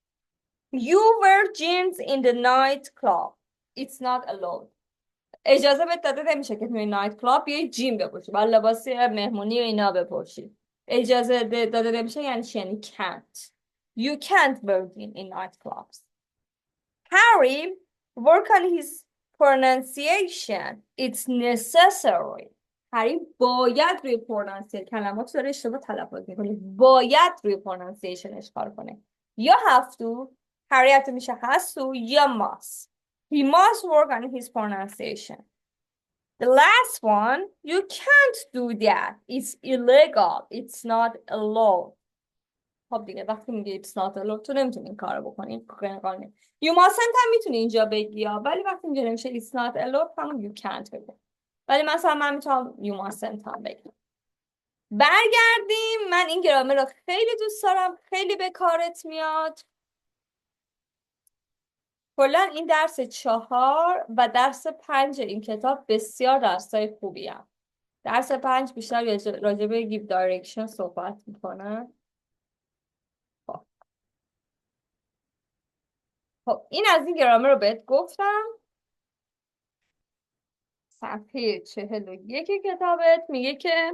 You wear jeans in the night club. It's not allowed. اجازه بهت داده نمیشه که توی نایت کلاب بیای جین بپوشی، باید لباسی مهمونی و اینا بپوشی. اجازه داده نمیشه یعنی چی؟ یعنی can't. You can't wear jeans in night clubs. Harry, work on his pronunciation. It's necessary. هری باید روی پرونانسیشن کلمات داره اشتباه تلفظ میکنه، باید روی پرونانسیشنش کار کنه. یا have to، هری حتی میشه has to یا must. He must work on his pronunciation. The last one, you can't do that. It's illegal. It's not allowed. خب دیگه وقتی میگه it's not allowed تو نمیتونی این کارو بکنی. You mustn't هم میتونی اینجا بگی ها، ولی وقتی اینجا نمیشه it's not allowed همون you can't بگی. ولی مثلا من میتونم you mustn't هم بگم. برگردیم. من این گرامر رو خیلی دوست دارم، خیلی به کارت میاد. کلا این درس 4 و درس 5 این کتاب بسیار درسای خوبی هم. درس 5 بیشتر راجع به گیو دایرکشن صحبت میکنه. خب این از این گرامر رو بهت گفتم. صفحه 41 کتابت میگه که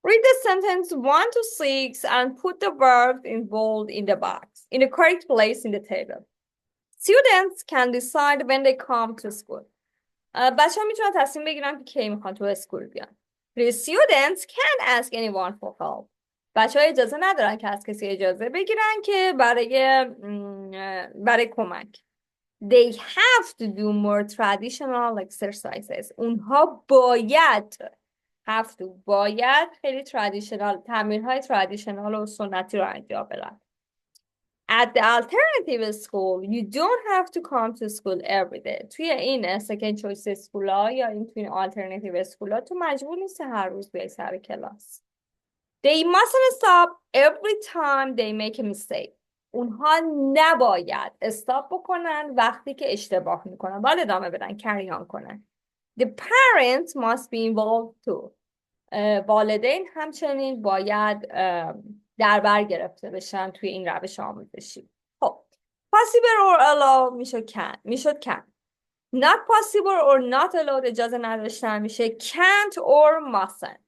read the sentence 1 to 6 and put the verbs in bold in the box in the correct place in the table. Students can decide when they come to school. بچه ها میتونن تصمیم بگیرن که کی میخوان تو اسکول بیان. The students can't ask anyone for help. بچه ها اجازه ندارن که از کسی اجازه بگیرن که برای کمک. They have to do more traditional exercises. اونها باید باید خیلی تمرین‌های traditional و سنتی رو انجام بدن. At the alternative school, you don't have to come to school every day. توی این second choice school ها یا این توی alternative school ها تو مجبور نیستی هر روز بیای سر کلاس. They mustn't stop every time they make a mistake. اونها نباید استاپ بکنن وقتی که اشتباه میکنن، باید ادامه بدن، carry on کنن. The parents must be involved too. والدین همچنین باید در بر گرفته بشن توی این روش آموزشی. خب possible or allow میشد can. Not possible or not allowed اجازه نداشتن میشه can't or mustn't.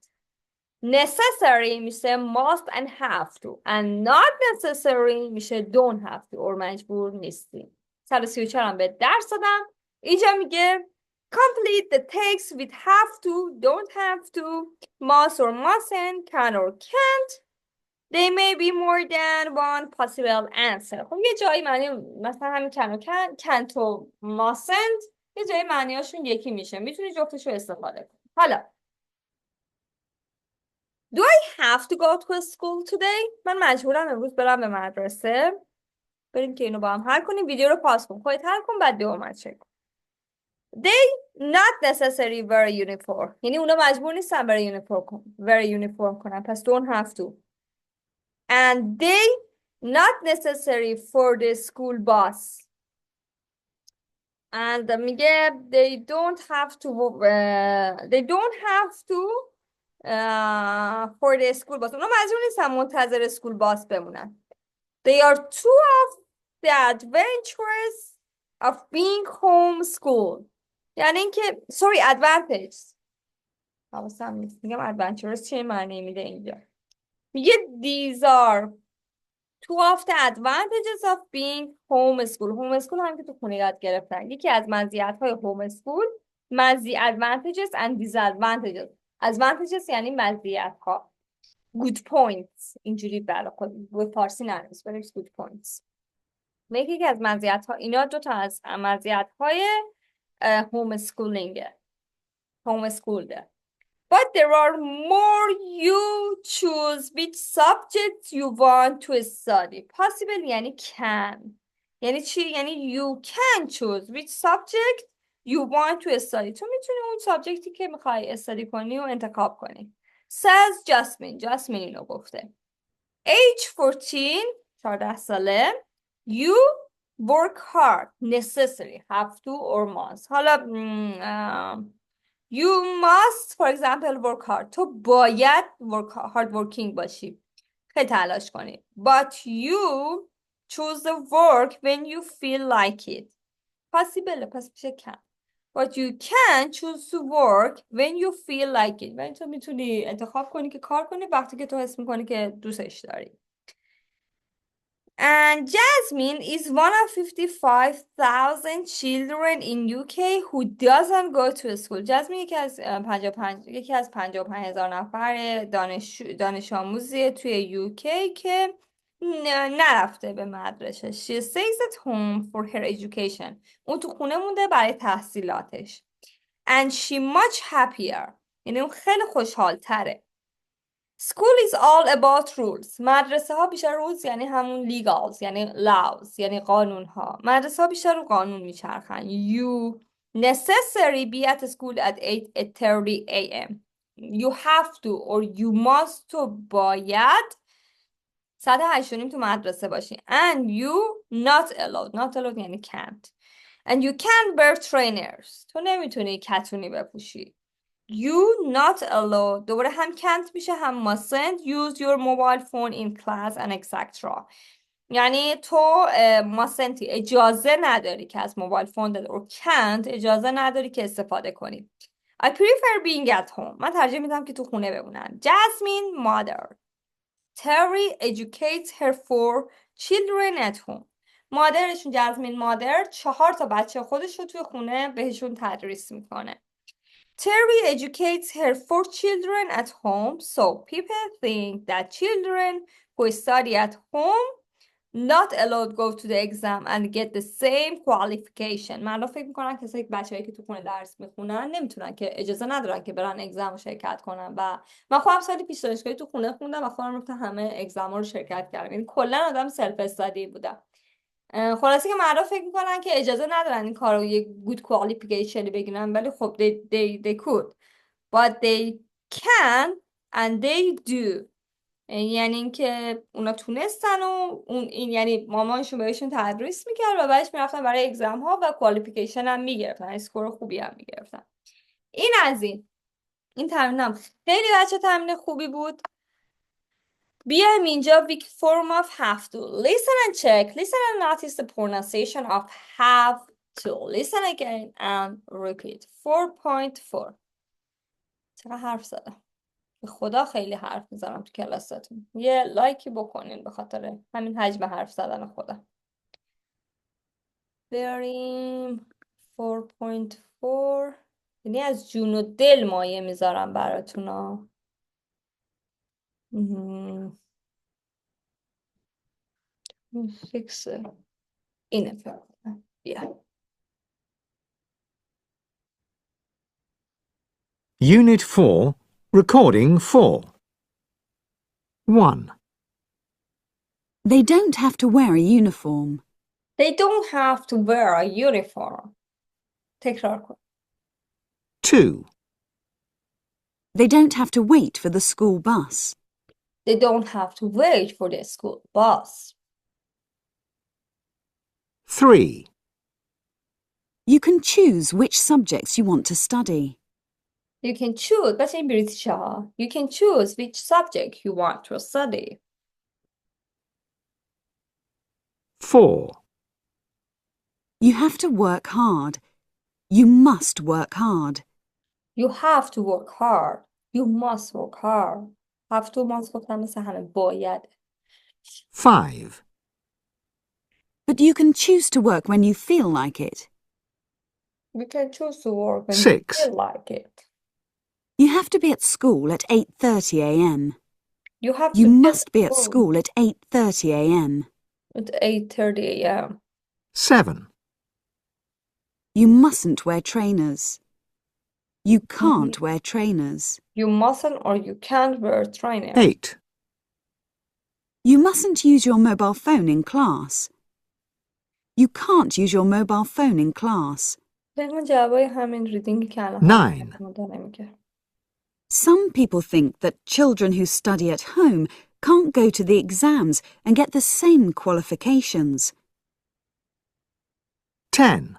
Necessary میشه must and have to and not necessary میشه don't have to or مجبور نیستی. 134 هم به درس دادم. اینجا میگه complete the text with have to, don't have to, must or mustn't, can or can't. They may be more than one possible answer. خب یه جایی معنی مثلا همین can و can't و mustn't یه جایی معنیاشون یکی میشه، میتونی جفتشو استفاده کنی. حالا Do I have to go to school today? من مجبورم امروز برم به مدرسه. بریم که اینو با هم حل کنیم. ویدیو رو پاس کن، خودت حل کن، بعد دوم چک کن. They not necessarily very uniform. یعنی اونا مجبور نیستن برای very uniform کنن. پس don't have to. And they not necessary for the school bus. And میگه they don't have to for the school bus. اونا مجبور نیستن منتظر اسکول باس بمونن. They are two of the adventures of being homeschooled. یعنی اینکه advantage. حواسم نیست میگم adventures چه معنی میده اینجا. میگه these are two of the advantages of being homeschooled. homeschool هم که تو خونه یاد گرفتن. یکی از مزیت‌های homeschool advantages and disadvantages. advantages یعنی مزیت‌ها. good points اینجوری برای خود به فارسی ننویس بنویس good points. یکی از مزیت‌ها اینا دو تا از مزیت‌های homeschooled. But there are more. You choose which subjects you want to study. Possible یعنی can. یعنی چی؟ یعنی you can choose which subject you want to study. تو میتونی اون سابجکتی که میخوای استادی کنی و انتخاب کنی. Says Jasmine اینو گفته. Age 14 ساله. You work hard. Necessary. Have to or must. حالا you must for example work hard. تو باید hard working باشی. خیلی تلاش کنی. But you choose the work when you feel like it. Possible پس میشه can. But you can choose to work when you feel like it. یعنی تو میتونی انتخاب کنی که کار کنی وقتی که تو حس میکنی که دوستش داری. And Jasmine is one of 55,000 children in UK who doesn't go to school. Jasmine یکی از 55,000 نفر دانش آموزی توی UK که نرفته به مدرسه. She stays at home for her education. اون تو خونه مونده برای تحصیلاتش. And she much happier. یعنی اون خیلی خوشحال تره. School is all about rules. مدرسه ها بیشتر rules یعنی همون legals یعنی laws یعنی قانون ها. مدرسه ها بیشتر رو قانون میچرخن. You necessary be at school at 8:30 a.m. You have to or you must تو باید ساعت 8:30 تو مدرسه باشی. And you not allowed یعنی can't. And you can't wear trainers. تو نمیتونی کتونی بپوشی. You not allowed دوباره هم can't میشه هم mustn't use your mobile phone in class and etc. یعنی تو mustn't اجازه نداری که از موبایل فون و can't اجازه نداری که استفاده کنی. I prefer being at home. من ترجیح میدم که تو خونه بمونم. Jasmine mother Terry educates her 4 children at home. مادرشون جزمین مادر 4 تا بچه خودش رو توی خونه بهشون تدریس میکنه. Terry educates her 4 children at home, so people think that children who study at home not allowed go to the exam and get the same qualification. مردم فکر میکنن کسایی که بچه‌ای که تو خونه درس میخونن نمیتونن که اجازه ندارن که برن اگزم رو شرکت کنن و من خودم سالی پیش دانشگاهی تو خونه خوندم و خودم رفتم همه اگزما رو شرکت کردم. یعنی کلا آدم سلف استادی بودم. خلاصه که مردم فکر میکنن که اجازه ندارن این کارو یک good qualification بگیرن ولی خب they could but they can and they do. یعنی اینکه اونا تونستن و این یعنی مامانشون بهشون تدریس میکرد و بعدش میرفتن برای اگزم ها و کوالیفیکیشن هم میگرفتن، اسکور خوبی هم میگرفتن. این از این تمرین هم خیلی بچه تمرین خوبی بود. بیایم اینجا weak form of have to. Listen and check. Listen and notice the pronunciation of have to. Listen again and repeat. 4.4. چقدر حرف زدم. به خدا خیلی حرف میزنم تو کلاساتون. یه لایکی بکنین به خاطر همین حجم حرف زدن خودم. بریم 4.4. یعنی از جون و دل مایه میذارم براتون ها. فیکسه اینه فعلا. بیا. Unit 4, Recording 4. 1. They don't have to wear a uniform. They don't have to wear a uniform. تکرار کن. 2. They don't have to wait for the school bus. They don't have to wait for the school bus. 3. You can choose which subjects you want to study. You can choose, بس این بریتیشه ها. You can choose which subject you want to study. 4. You have to work hard. You must work hard. You have to work hard. You must work hard. Have to must گفتم مثل همه باید. 5. But you can choose to work when you feel like it. You can choose to work when 6. you feel like it. You have to be at school at 8:30 a.m. You have You to must be at school at 8:30 a.m. at 8:30 a.m. 7. You mustn't wear trainers. You can't wear trainers. You mustn't or you can't wear trainers. 8. You mustn't use your mobile phone in class. You can't use your mobile phone in class. من جوابای همین ریدینگی که الان 9. Some people think that children who study at home can't go to the exams and get the same qualifications. 10.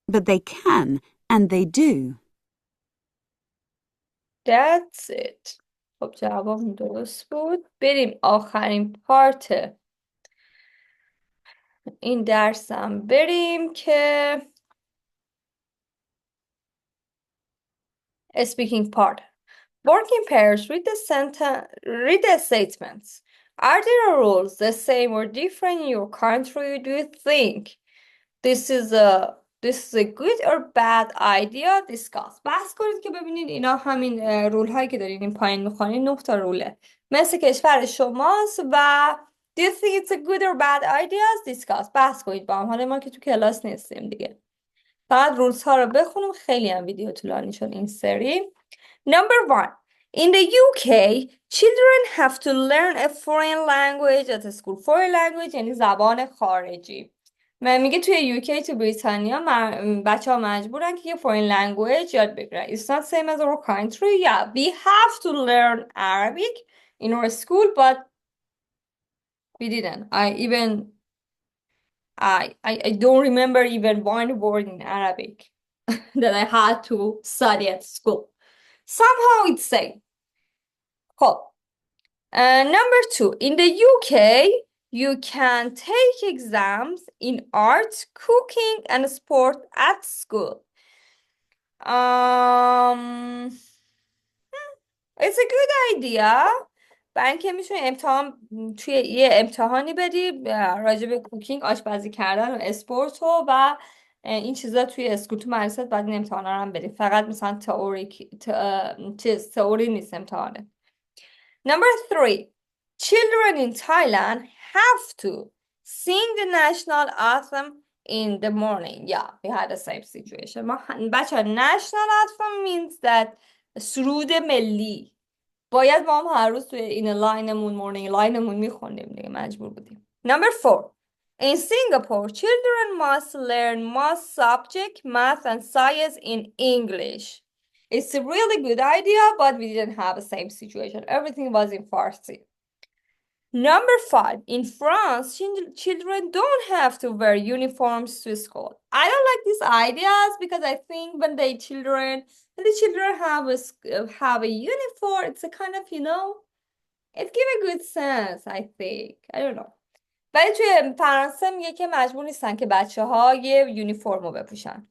But they can, and they do. That's it. خب جواب درست بود. بریم آخرین پارت این درسم بریم که speaking part. Work in pairs. Read the statements. Are there rules the same or different in your country? Do you think this is a good or bad idea? Discuss. بحث کنید که ببینید اینا همین رول هایی که دارین این پایین میخوانید 9 تا روله مثل کشور شماست و do you think it's a good or bad idea? Discuss. بحث کنید با هم. حالا ما که تو کلاس نیستیم دیگه فقط رولز ها رو بخونیم. خیلی هم ویدیو طولانی شد این سری. Number 1. In the UK, children have to learn a foreign language at school. Foreign language یعنی زبان خارجی. میگه توی UK تو بریتانیا بچه ها مجبورن که یه foreign language یاد بگیرن. It's not same as our country. Yeah, we have to learn Arabic in our school, but we didn't. I don't remember even one word in Arabic that I had to study at school. Somehow it's same. خب. Number 2. In the UK, you can take exams in art, cooking, and sport at school. It's a good idea. برای اینکه میتونی توی یه امتحانی بدی راجع به کوکینگ، آشپزی کردن و اسپورت و این چیزا توی اسکول تو مدرسه بعد این امتحانا رو هم بدی. فقط مثلا تئوری نیست امتحانه. Number 3. Children in Thailand have to sing the national anthem in the morning. Yeah, we had the same situation. بچه national anthem means that سرود ملی باید با هم هر روز توی این لاینمون مورنینگ لاینمون میخوندیم دیگه مجبور بودیم. Number 4. In Singapore, children must learn most subject, math and science in English. It's a really good idea, but we didn't have the same situation. Everything was in Farsi. Number 5. In France, children don't have to wear uniforms to school. I don't like these ideas because I think when the children have a uniform, it's a kind of, it gives a good sense, I think. I don't know. ولی توی فرانسه میگه که مجبور نیستن که بچه ها یه یونیفرم رو بپوشن.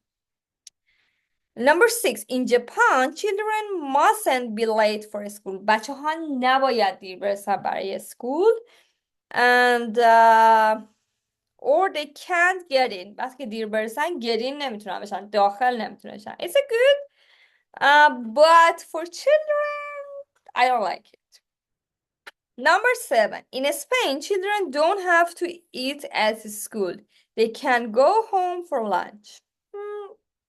Number 6. In Japan, children mustn't be late for school. بچه ها نباید دیر برسن برای school. And or they can't get in. بس که دیر برسن get in نمیتونن بشن. داخل نمیتونن بشن. It's a good. But for children, I don't like it. Number 7. In Spain, children don't have to eat at school. They can go home for lunch.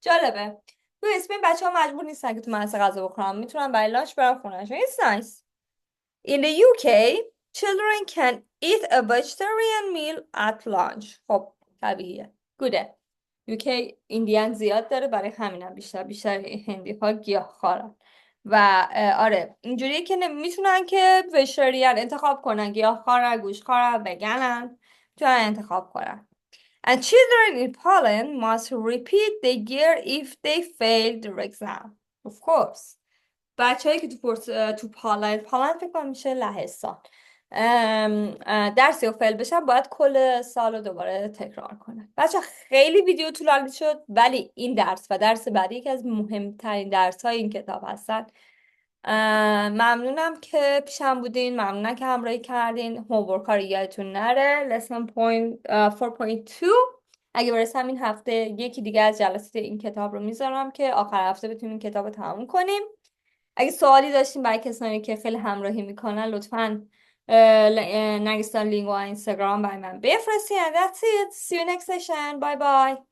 جالبه. تو اسپین بچه ها مجبور نیستن که تو مدرسه غذا بخورن. میتونن برای لانچ برن خونهشون. It's nice. In the UK, children can eat a vegetarian meal at lunch. خب طبیعیه. Gooده. UK ایندیان زیاد داره برای همینم بیشتر هندی ها گیاهخوارن. و آره اینجوریه که میتونن که ویژیتریان انتخاب کنن، گیاهخوارن، گوشتخوارن، وگنن، میتونن انتخاب کنن. And children in Poland must repeat the year if they fail their exam. Of course. بچه‌هایی که تو پالند فکر کنم میشه لهستان درسی رو فیل بشن باید کل سال رو دوباره تکرار کنن. بچه خیلی ویدیو طولانی شد ولی این درس و درس بعدی یکی از مهمترین درس های این کتاب هستن. ممنونم که پیشم بودین، ممنونم که همراهی کردین. هومورک ها رو یادتون نره. lesson 4.2 اگه برسم این هفته یکی دیگه از جلسات این کتاب رو میذارم که آخر هفته بتونیم کتاب رو تموم کنیم. اگه سوالی داشتین برای کسانی که خیلی همراهی میکنن لطفاً نرگس لینگو و اینستاگرام برای من بفرستین. And that's it. See you next session. Bye bye.